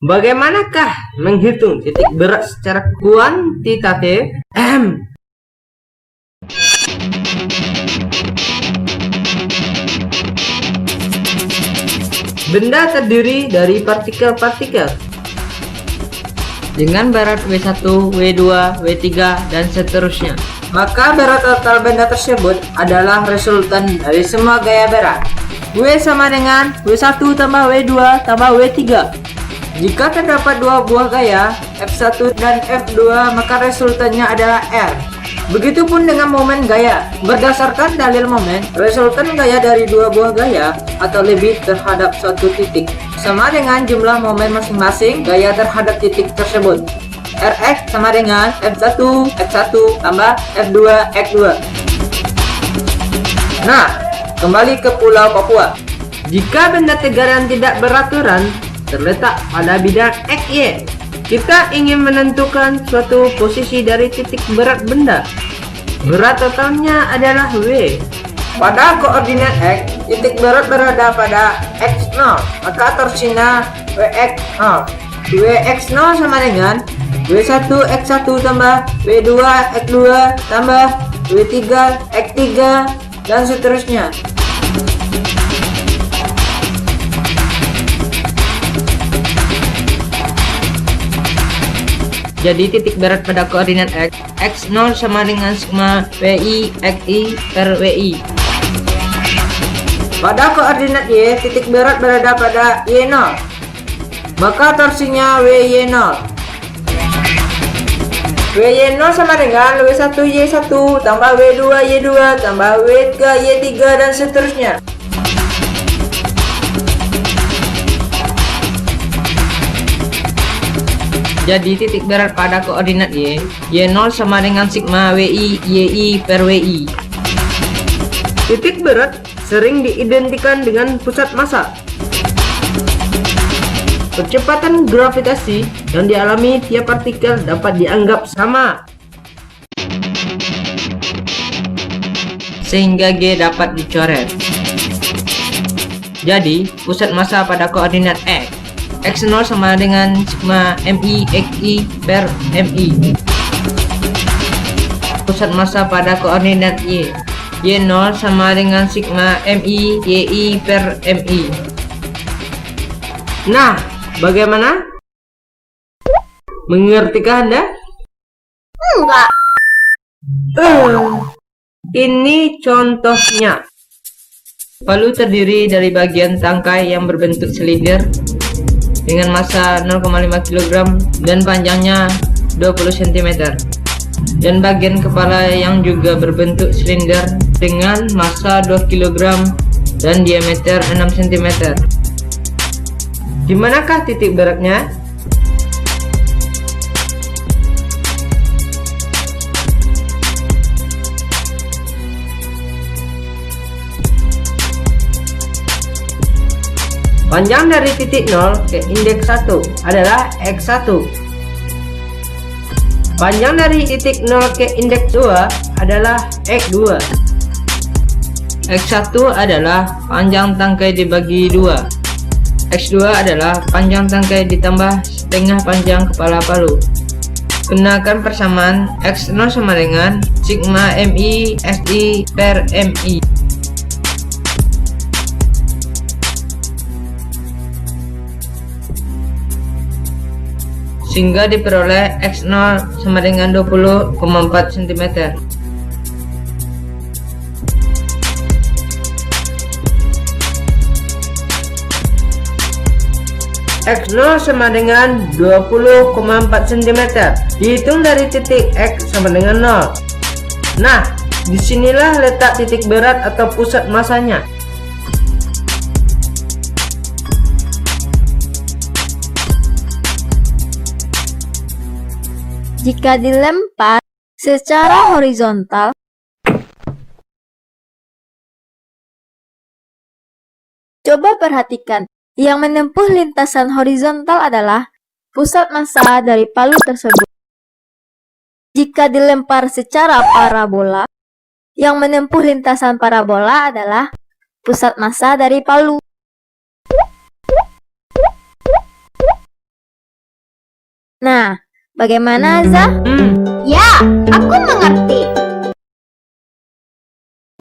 Bagaimanakah menghitung titik berat secara kuantitatif? Benda terdiri dari partikel-partikel dengan berat W1, W2, W3, dan seterusnya. Maka berat total benda tersebut adalah resultan dari semua gaya berat. W sama dengan W1 tambah W2 tambah W3. Jika terdapat dua buah gaya, F1 dan F2, maka resultannya adalah R. Begitupun dengan momen gaya. Berdasarkan dalil momen, resultan gaya dari dua buah gaya atau lebih terhadap suatu titik sama dengan jumlah momen masing-masing gaya terhadap titik tersebut. Rx sama dengan F1 tambah F2 X2. Nah, kembali ke Pulau Papua. Jika benda tegaran tidak beraturan terletak pada bidang XY, kita ingin menentukan suatu posisi dari titik berat benda. Berat totalnya adalah W. Pada koordinat X, titik berat berada pada X0, maka torsinya Wx0. Wx0 sama dengan W1 X1 tambah W2 X2 tambah W3 X3 dan seterusnya. Jadi titik berat pada koordinat X, X0 sama dengan sigma WI XI per WI. Pada koordinat Y, titik berat berada pada Y0, maka torsinya WY0. WY0 sama dengan W1Y1 tambah W2Y2 tambah W3Y3 dan seterusnya. Jadi titik berat pada koordinat Y, Y0 sama dengan sigma WI YI per WI. Titik berat sering diidentikan dengan pusat massa. Percepatan gravitasi yang dialami tiap partikel dapat dianggap sama, sehingga G dapat dicoret. Jadi pusat massa pada koordinat X, X0 sama dengan sigma MI XI per MI. Pusat massa pada koordinat Y, Y0 sama dengan sigma MI YI per MI. Nah, bagaimana? Mengertikah Anda? Enggak. Ini contohnya. Palu terdiri dari bagian tangkai yang berbentuk silinder dengan massa 0,5 kg dan panjangnya 20 cm, dan bagian kepala yang juga berbentuk silinder dengan massa 2 kg dan diameter 6 cm. Di manakah titik beratnya? Panjang dari titik 0 ke indeks 1 adalah X1. Panjang dari titik 0 ke indeks 2 adalah X2. X1 adalah panjang tangkai dibagi 2. X2 adalah panjang tangkai ditambah setengah panjang kepala palu. Gunakan persamaan X0 sama dengan sigma MI SI per MI. Sehingga diperoleh X0 sama dengan 20,4 cm. X0 sama dengan 20,4 cm. Dihitung dari titik X sama dengan 0. Nah, disinilah letak titik berat atau pusat massanya. Jika dilempar secara horizontal, coba perhatikan, yang menempuh lintasan horizontal adalah pusat massa dari palu tersebut. Jika dilempar secara parabola, yang menempuh lintasan parabola adalah pusat massa dari palu. Nah, bagaimana Zah? Ya, aku mengerti.